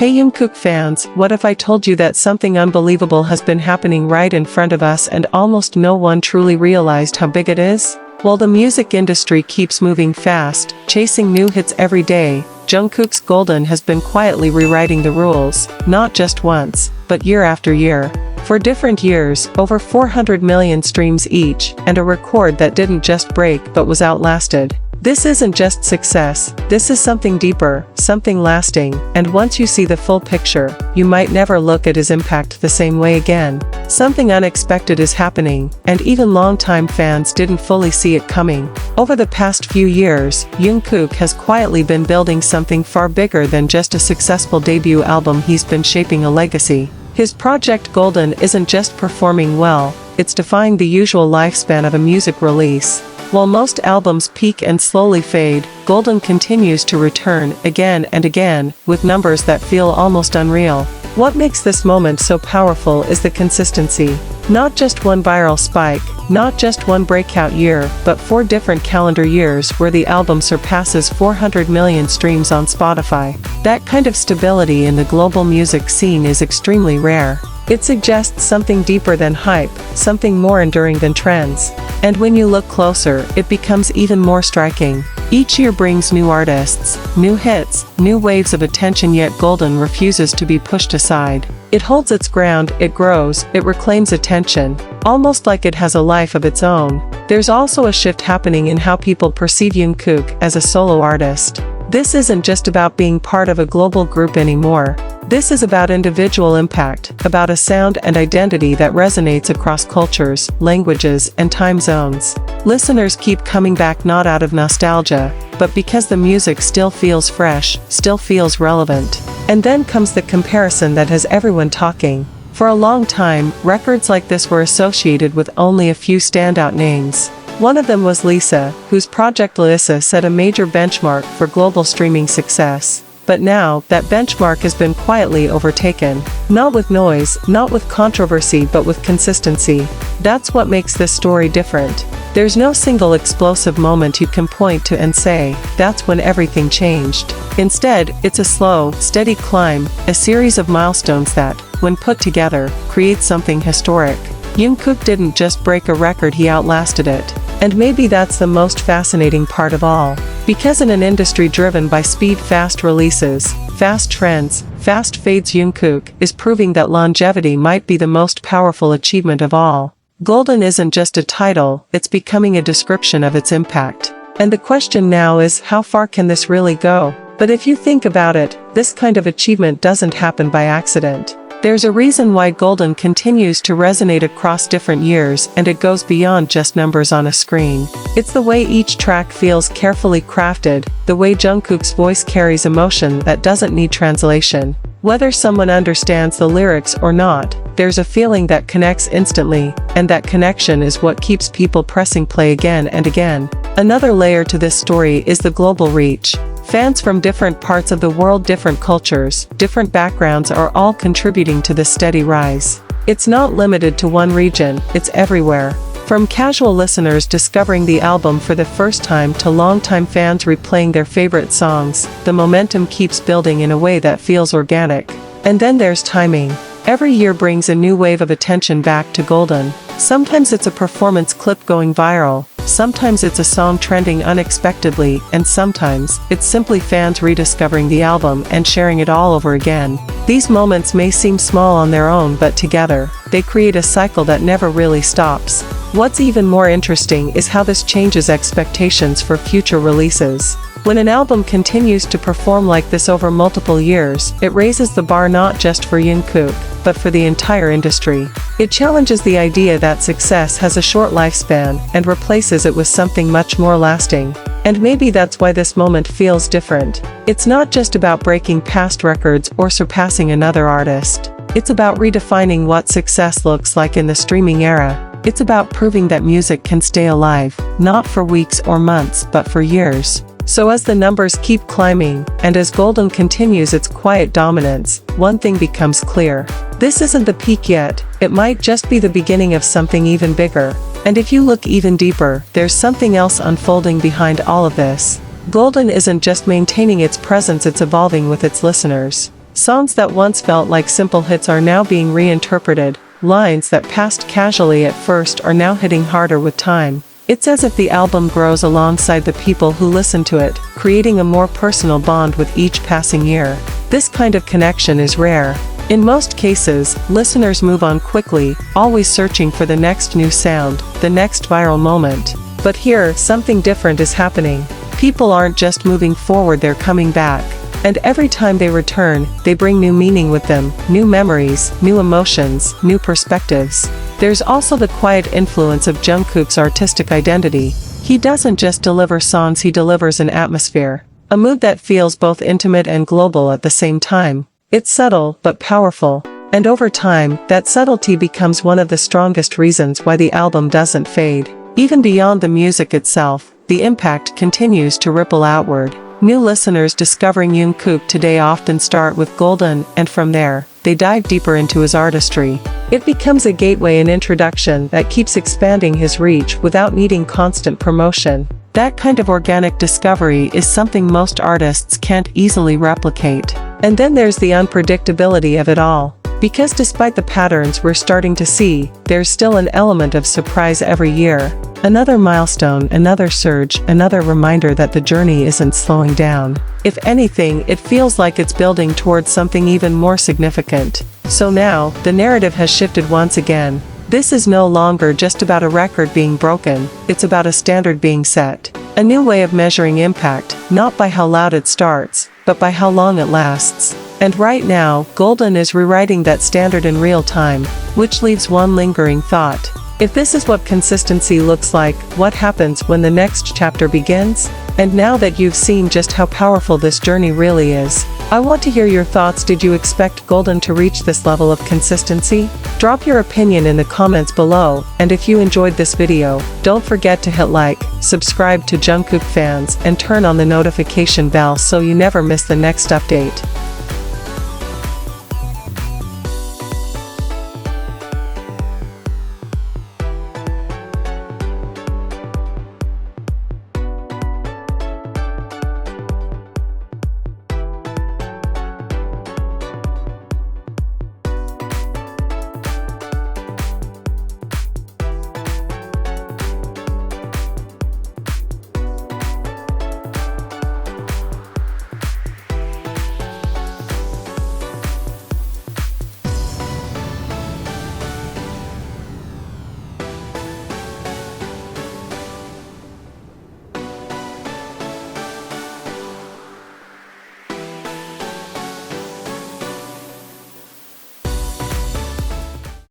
Hey Jungkook fans, what if I told you that something unbelievable has been happening right in front of us and almost no one truly realized how big it is? While the music industry keeps moving fast, chasing new hits every day, Jungkook's Golden has been quietly rewriting the rules, not just once, but year after year. For different years, over 400 million streams each, and a record that didn't just break but was outlasted. This isn't just success, this is something deeper, something lasting, and once you see the full picture, you might never look at his impact the same way again. Something unexpected is happening, and even longtime fans didn't fully see it coming. Over the past few years, Jungkook has quietly been building something far bigger than just a successful debut album. He's been shaping a legacy. His project Golden isn't just performing well, it's defying the usual lifespan of a music release. While most albums peak and slowly fade, Golden continues to return again and again, with numbers that feel almost unreal. What makes this moment so powerful is the consistency. Not just one viral spike, not just one breakout year, but 4 different calendar years where the album surpasses 400 million streams on Spotify. That kind of stability in the global music scene is extremely rare. It suggests something deeper than hype, something more enduring than trends. And when you look closer, it becomes even more striking. Each year brings new artists, new hits, new waves of attention, yet Golden refuses to be pushed aside. It holds its ground, it grows, it reclaims attention, almost like it has a life of its own. There's also a shift happening in how people perceive Jungkook as a solo artist. This isn't just about being part of a global group anymore. This is about individual impact, about a sound and identity that resonates across cultures, languages, and time zones. Listeners keep coming back not out of nostalgia, but because the music still feels fresh, still feels relevant. And then comes the comparison that has everyone talking. For a long time, records like this were associated with only a few standout names. One of them was Lisa, whose project Lisa set a major benchmark for global streaming success. But now, that benchmark has been quietly overtaken. Not with noise, not with controversy, but with consistency. That's what makes this story different. There's no single explosive moment you can point to and say, that's when everything changed. Instead, it's a slow, steady climb, a series of milestones that, when put together, create something historic. Jungkook didn't just break a record, he outlasted it. And maybe that's the most fascinating part of all. Because in an industry driven by speed, fast releases, fast trends, fast fades, Jungkook is proving that longevity might be the most powerful achievement of all. Golden isn't just a title, it's becoming a description of its impact. And the question now is, how far can this really go? But if you think about it, this kind of achievement doesn't happen by accident. There's a reason why Golden continues to resonate across different years, and it goes beyond just numbers on a screen. It's the way each track feels carefully crafted, the way Jungkook's voice carries emotion that doesn't need translation. Whether someone understands the lyrics or not, there's a feeling that connects instantly, and that connection is what keeps people pressing play again and again. Another layer to this story is the global reach. Fans from different parts of the world, different cultures, different backgrounds are all contributing to this steady rise. It's not limited to one region, it's everywhere. From casual listeners discovering the album for the first time to longtime fans replaying their favorite songs, the momentum keeps building in a way that feels organic. And then there's timing. Every year brings a new wave of attention back to Golden. Sometimes it's a performance clip going viral, sometimes it's a song trending unexpectedly, and sometimes it's simply fans rediscovering the album and sharing it all over again. These moments may seem small on their own, but together, they create a cycle that never really stops. What's even more interesting is how this changes expectations for future releases. When an album continues to perform like this over multiple years, it raises the bar not just for Jungkook, but for the entire industry. It challenges the idea that success has a short lifespan and replaces it with something much more lasting. And maybe that's why this moment feels different. It's not just about breaking past records or surpassing another artist. It's about redefining what success looks like in the streaming era. It's about proving that music can stay alive, not for weeks or months, but for years. So as the numbers keep climbing, and as Golden continues its quiet dominance, one thing becomes clear. This isn't the peak yet, it might just be the beginning of something even bigger. And if you look even deeper, there's something else unfolding behind all of this. Golden isn't just maintaining its presence, it's evolving with its listeners. Songs that once felt like simple hits are now being reinterpreted, lines that passed casually at first are now hitting harder with time. It's as if the album grows alongside the people who listen to it, creating a more personal bond with each passing year. This kind of connection is rare. In most cases, listeners move on quickly, always searching for the next new sound, the next viral moment. But here, something different is happening. People aren't just moving forward, they're coming back. And every time they return, they bring new meaning with them, new memories, new emotions, new perspectives. There's also the quiet influence of Jungkook's artistic identity. He doesn't just deliver songs, he delivers an atmosphere. A mood that feels both intimate and global at the same time. It's subtle, but powerful. And over time, that subtlety becomes one of the strongest reasons why the album doesn't fade. Even beyond the music itself, the impact continues to ripple outward. New listeners discovering Jungkook today often start with Golden, and from there, they dive deeper into his artistry. It becomes a gateway and introduction that keeps expanding his reach without needing constant promotion. That kind of organic discovery is something most artists can't easily replicate. And then there's the unpredictability of it all. Because despite the patterns we're starting to see, there's still an element of surprise every year. Another milestone, another surge, another reminder that the journey isn't slowing down. If anything, it feels like it's building towards something even more significant. So now, the narrative has shifted once again. This is no longer just about a record being broken, it's about a standard being set. A new way of measuring impact, not by how loud it starts, but by how long it lasts. And right now, Golden is rewriting that standard in real time, which leaves one lingering thought. If this is what consistency looks like, what happens when the next chapter begins? And now that you've seen just how powerful this journey really is, I want to hear your thoughts. Did you expect Golden to reach this level of consistency? Drop your opinion in the comments below, and if you enjoyed this video, don't forget to hit like, subscribe to Jungkook fans, and turn on the notification bell so you never miss the next update.